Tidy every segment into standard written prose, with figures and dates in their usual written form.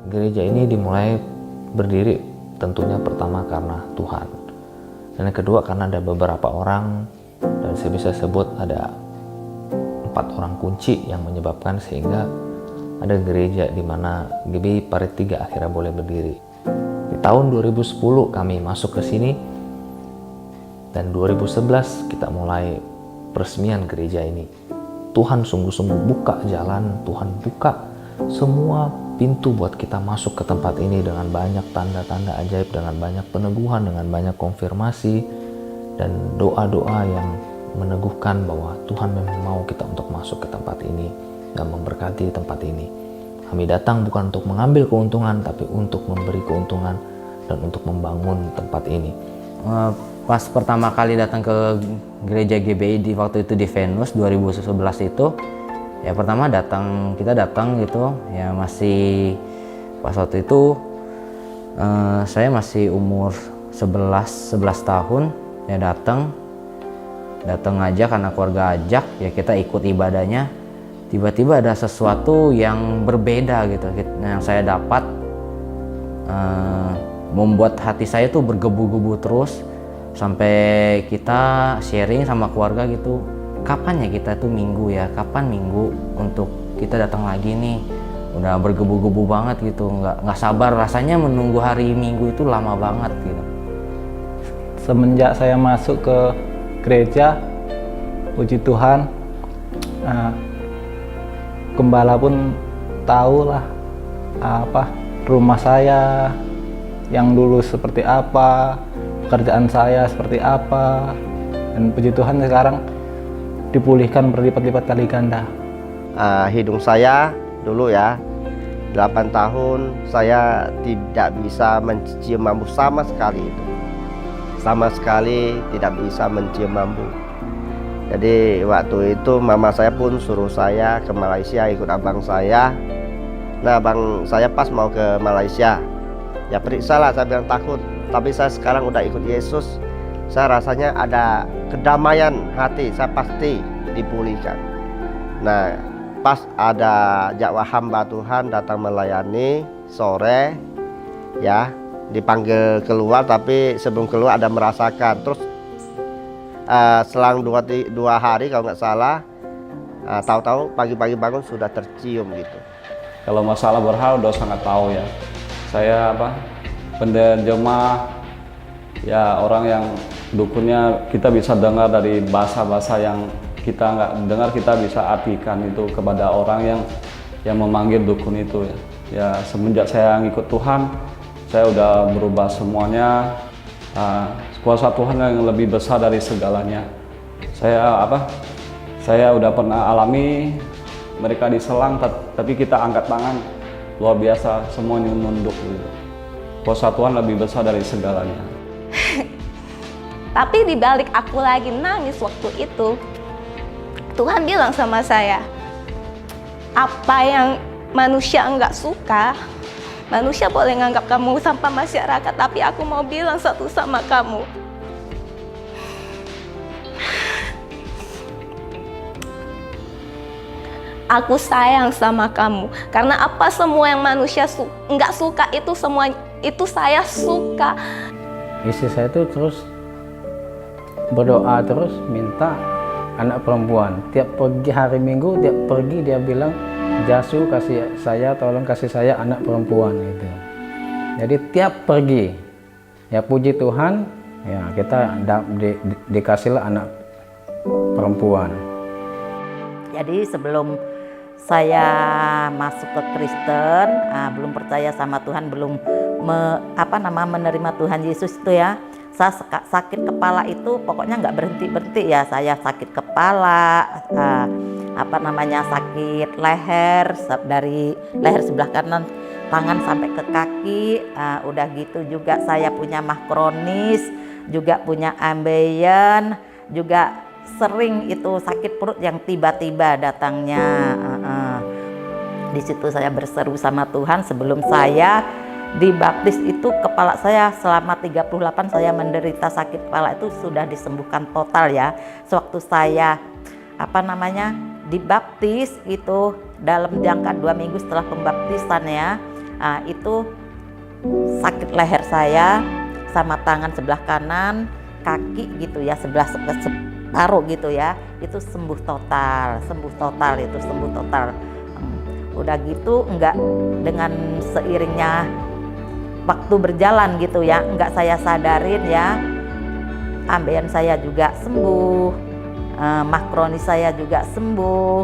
gereja ini dimulai berdiri tentunya pertama karena Tuhan. Dan yang kedua karena ada beberapa orang, dan saya bisa sebut ada 4 orang kunci yang menyebabkan sehingga ada gereja di mana GBI Parit 3 akhirnya boleh berdiri. Di tahun 2010 kami masuk ke sini, dan 2011 kita mulai peresmian gereja ini. Tuhan sungguh-sungguh buka jalan, Tuhan buka semua pintu buat kita masuk ke tempat ini dengan banyak tanda-tanda ajaib, dengan banyak peneguhan, dengan banyak konfirmasi dan doa-doa yang meneguhkan bahwa Tuhan memang mau kita untuk masuk ke tempat ini dan memberkati tempat ini. Kami datang bukan untuk mengambil keuntungan, tapi untuk memberi keuntungan dan untuk membangun tempat ini. Pas pertama kali datang ke gereja GBI di waktu itu di Venus 2011 itu, ya pertama kita datang gitu ya, masih pas waktu itu saya masih umur 11 tahun ya, datang aja karena keluarga ajak ya, kita ikut ibadahnya. Tiba-tiba ada sesuatu yang berbeda gitu yang saya dapat, membuat hati saya tuh bergebu-gebu terus, sampai kita sharing sama keluarga gitu, kapan ya kita tuh minggu ya, kapan minggu untuk kita datang lagi nih. Udah bergebu-gebu banget gitu, nggak sabar rasanya menunggu hari Minggu itu, lama banget gitu. Semenjak saya masuk ke gereja, puji Tuhan, gembala pun tahu lah rumah saya yang dulu seperti apa, pekerjaan saya seperti apa, dan puji Tuhan sekarang dipulihkan berlipat-lipat kali ganda. Hidung saya dulu ya 8 tahun saya tidak bisa mencium bambu sama sekali, tidak bisa mencium bambu. Jadi waktu itu mama saya pun suruh saya ke Malaysia ikut abang saya. Nah, abang saya pas mau ke Malaysia, ya periksa lah, saya bilang takut. Tapi saya sekarang udah ikut Yesus, saya rasanya ada kedamaian hati, saya pasti dipulihkan. Nah, pas ada jawab hamba Tuhan datang melayani sore, ya dipanggil keluar, tapi sebelum keluar ada merasakan. Terus selang 2 hari kalau nggak salah, tahu-tahu pagi-pagi bangun sudah tercium gitu. Kalau masalah berhal udah sangat tahu ya. Saya pendeta jemaah ya, orang yang dukunnya kita bisa dengar dari bahasa-bahasa yang kita nggak dengar, kita bisa artikan itu kepada orang yang memanggil dukun itu ya. Ya semenjak saya ngikut Tuhan, saya udah berubah semuanya. Kuasa Tuhan yang lebih besar dari segalanya. Saya udah pernah alami mereka diselang, tapi kita angkat tangan, luar biasa, semuanya nunduk gitu. Kuasa Tuhan lebih besar dari segalanya. Tapi dibalik aku lagi nangis waktu itu, Tuhan bilang sama saya, apa yang manusia enggak suka, manusia boleh nganggap kamu sampah masyarakat, tapi aku mau bilang satu sama kamu. Aku sayang sama kamu, karena apa semua yang manusia nggak suka itu, semua itu saya suka. Istri saya itu terus berdoa, terus minta anak perempuan. Tiap pergi hari Minggu, tiap pergi dia bilang, Jasu tolong kasih saya anak perempuan gitu. Jadi tiap pergi, ya puji Tuhan, ya kita dikasihlah anak perempuan. Jadi sebelum saya masuk ke Kristen, belum percaya sama Tuhan, belum menerima Tuhan Yesus itu ya, saya sakit kepala itu pokoknya nggak berhenti ya. Saya sakit kepala, sakit leher, dari leher sebelah kanan tangan sampai ke kaki. Udah gitu juga saya punya mah kronis, juga punya ambeien, juga sering itu sakit perut yang tiba-tiba datangnya. Di situ saya berseru sama Tuhan. Sebelum saya dibaptis itu kepala saya selama 38 saya menderita sakit kepala itu sudah disembuhkan total ya. Sewaktu saya dibaptis itu dalam jangka 2 minggu setelah pembaptisan ya, Itu sakit leher saya sama tangan sebelah kanan, kaki gitu ya, separuh gitu ya, itu sembuh total itu sembuh total. Udah gitu enggak, dengan seiringnya waktu berjalan gitu ya, enggak saya sadarin ya, ambeien saya juga sembuh, mah kronis saya juga sembuh,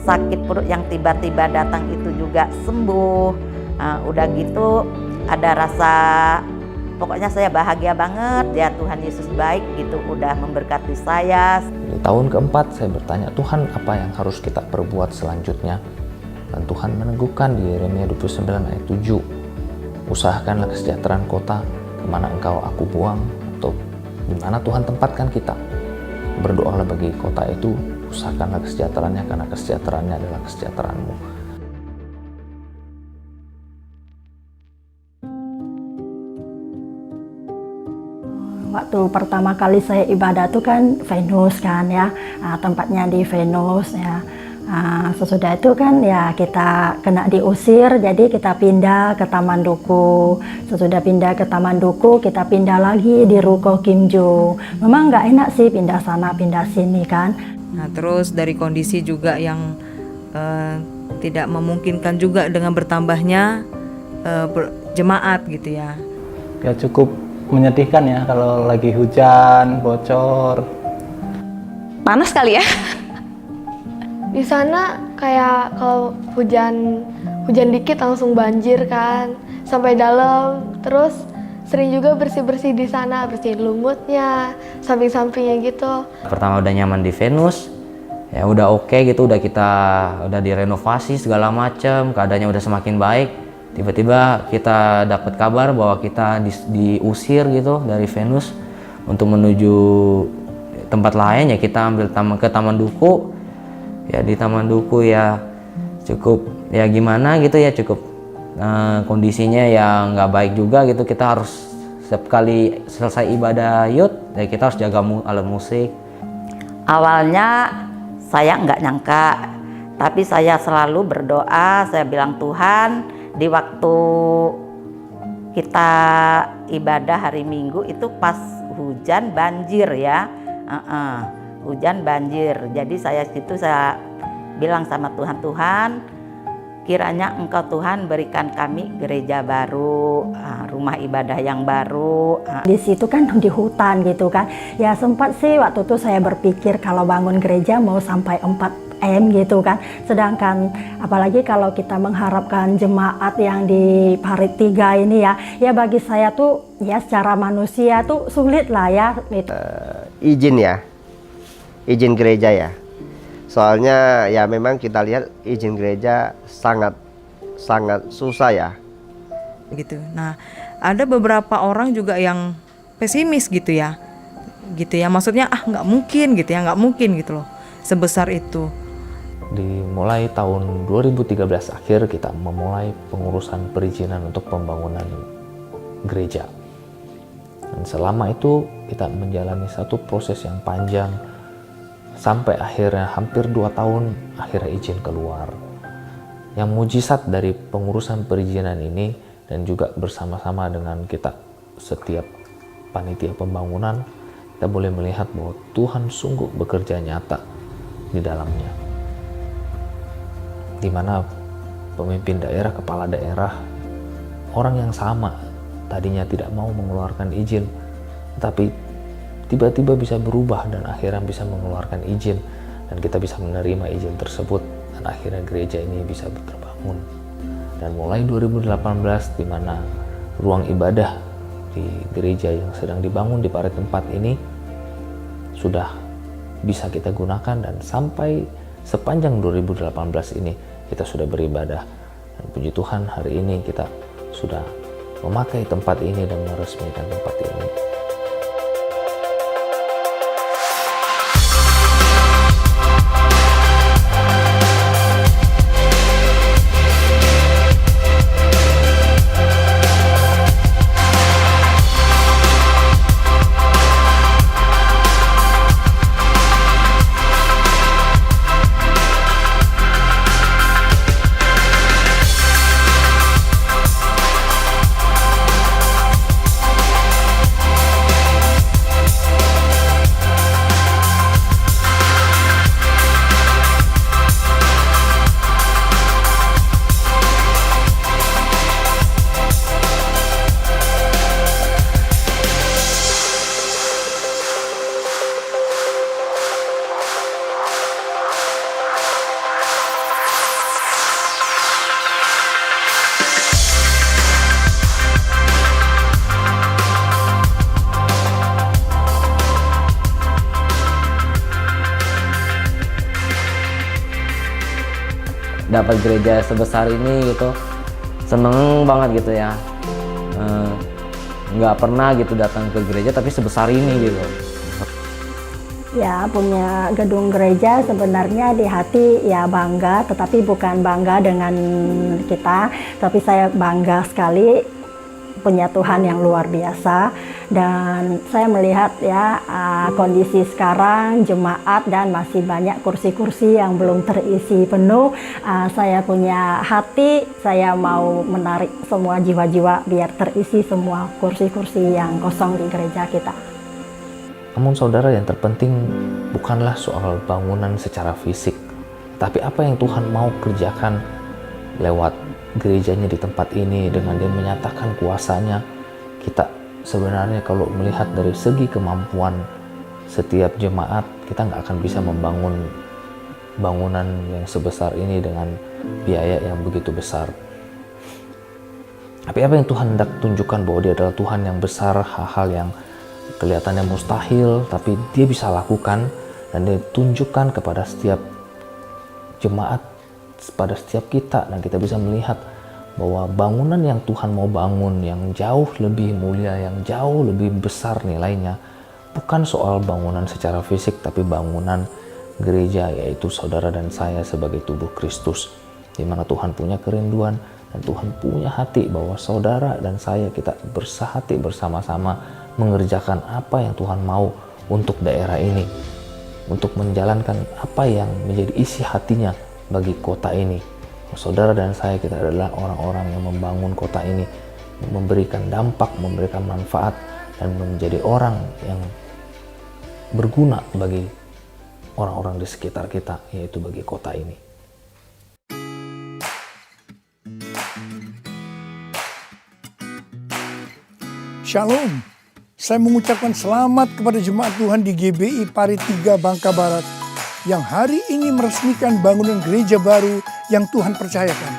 sakit perut yang tiba-tiba datang itu juga sembuh. Udah gitu ada rasa, pokoknya saya bahagia banget ya, Tuhan Yesus baik gitu, udah memberkati saya. Di tahun keempat saya bertanya, Tuhan apa yang harus kita perbuat selanjutnya? Dan Tuhan meneguhkan di Yeremia 29 ayat 7, usahakanlah kesejahteraan kota kemana engkau aku buang, atau di mana Tuhan tempatkan kita. Berdoalah bagi kota itu, usahakanlah kesejahteraannya karena kesejahteraannya adalah kesejahteraanmu. Waktu pertama kali saya ibadah itu kan Venus kan ya, tempatnya di Venus ya. Sesudah itu kan ya kita kena diusir, jadi kita pindah ke Taman Duku. Sesudah pindah ke Taman Duku, kita pindah lagi di Ruko Kimju. Memang nggak enak sih pindah sana pindah sini kan. Nah terus dari kondisi juga yang tidak memungkinkan juga dengan bertambahnya jemaat gitu ya. Ya cukup menyedihkan ya kalau lagi hujan, bocor. Panas kali ya. Di sana kayak kalau hujan dikit langsung banjir kan sampai dalam, terus sering juga bersih-bersih di sana, bersihin lumutnya, samping-sampingnya gitu. Pertama udah nyaman di Venus, ya udah oke gitu, udah direnovasi segala macam, keadaannya udah semakin baik. Tiba-tiba kita dapat kabar bahwa kita diusir gitu dari Venus untuk menuju tempat lain, ya kita ambil ke Taman Duku. Ya di Taman Duku ya cukup ya gimana gitu ya, cukup kondisinya ya nggak baik juga gitu. Kita harus setiap kali selesai ibadah yud ya kita harus jaga alat musik. Awalnya saya nggak nyangka, tapi saya selalu berdoa, saya bilang Tuhan, di waktu kita ibadah hari Minggu itu pas hujan banjir ya, hujan banjir. Jadi saya bilang sama Tuhan, Tuhan kiranya Engkau Tuhan berikan kami gereja baru, rumah ibadah yang baru. Di situ kan di hutan gitu kan. Ya sempat sih waktu itu saya berpikir kalau bangun gereja mau sampai 4M gitu kan. Sedangkan apalagi kalau kita mengharapkan jemaat yang di Parit 3 ini ya bagi saya tuh ya secara manusia tuh sulit lah ya. Izin gereja ya. Soalnya ya memang kita lihat izin gereja sangat susah ya. Gitu. Nah, ada beberapa orang juga yang pesimis gitu ya. Maksudnya nggak mungkin gitu ya, nggak mungkin gitu loh. Sebesar itu. Dimulai tahun 2013 akhir kita memulai pengurusan perizinan untuk pembangunan gereja. Dan selama itu kita menjalani satu proses yang panjang sampai akhirnya hampir 2 tahun akhirnya izin keluar. Yang mujizat dari pengurusan perizinan ini dan juga bersama-sama dengan kita setiap panitia pembangunan, kita boleh melihat bahwa Tuhan sungguh bekerja nyata di dalamnya. Di mana pemimpin daerah, kepala daerah, orang yang sama tadinya tidak mau mengeluarkan izin, tapi tiba-tiba bisa berubah dan akhirnya bisa mengeluarkan izin, dan kita bisa menerima izin tersebut, dan akhirnya gereja ini bisa terbangun. Dan mulai 2018 di mana ruang ibadah di gereja yang sedang dibangun di Parit 4 ini sudah bisa kita gunakan, dan sampai sepanjang 2018 ini kita sudah beribadah. Dan puji Tuhan hari ini kita sudah memakai tempat ini dan meresmikan tempat ini. dapat gereja sebesar ini gitu, seneng banget gitu ya. Nggak pernah gitu datang ke gereja tapi sebesar ini gitu. Ya, punya gedung gereja sebenarnya di hati ya bangga, tetapi bukan bangga dengan kita, tapi saya bangga sekali punya Tuhan yang luar biasa. Dan saya melihat ya kondisi sekarang jemaat dan masih banyak kursi-kursi yang belum terisi penuh. Saya punya hati, saya mau menarik semua jiwa-jiwa biar terisi semua kursi-kursi yang kosong di gereja kita. Namun saudara, yang terpenting bukanlah soal bangunan secara fisik, tapi apa yang Tuhan mau kerjakan lewat gerejanya di tempat ini dengan Dia menyatakan kuasanya. Kita sebenarnya kalau melihat dari segi kemampuan setiap jemaat, kita nggak akan bisa membangun bangunan yang sebesar ini dengan biaya yang begitu besar. Tapi apa yang Tuhan hendak tunjukkan bahwa Dia adalah Tuhan yang besar, hal-hal yang kelihatannya mustahil tapi Dia bisa lakukan, dan Dia tunjukkan kepada setiap jemaat, pada setiap kita, dan kita bisa melihat bahwa bangunan yang Tuhan mau bangun yang jauh lebih mulia, yang jauh lebih besar nilainya, bukan soal bangunan secara fisik, tapi bangunan gereja, yaitu saudara dan saya sebagai tubuh Kristus, di mana Tuhan punya kerinduan dan Tuhan punya hati bahwa saudara dan saya, kita bersahati bersama-sama mengerjakan apa yang Tuhan mau untuk daerah ini, untuk menjalankan apa yang menjadi isi hatinya bagi kota ini. Saudara dan saya, kita adalah orang-orang yang membangun kota ini, memberikan dampak, memberikan manfaat, dan menjadi orang yang berguna bagi orang-orang di sekitar kita, yaitu bagi kota ini. Shalom. Saya mengucapkan selamat kepada jemaat Tuhan di GBI Pari 3 Bangka Barat yang hari ini meresmikan bangunan gereja baru yang Tuhan percayakan.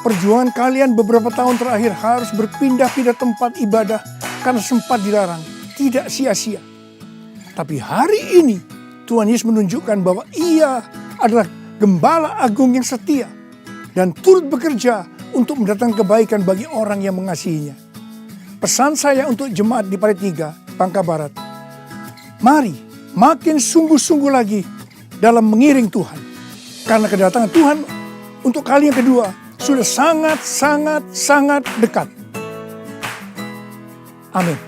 Perjuangan kalian beberapa tahun terakhir harus berpindah-pindah tempat ibadah karena sempat dilarang, tidak sia-sia. Tapi hari ini Tuhan Yesus menunjukkan bahwa Ia adalah Gembala Agung yang setia dan turut bekerja untuk mendatangkan kebaikan bagi orang yang mengasihinya. Pesan saya untuk jemaat di Pari 3 Bangka Barat, mari makin sungguh-sungguh lagi dalam mengiring Tuhan. Karena kedatangan Tuhan untuk kali yang kedua sudah sangat dekat. Amin.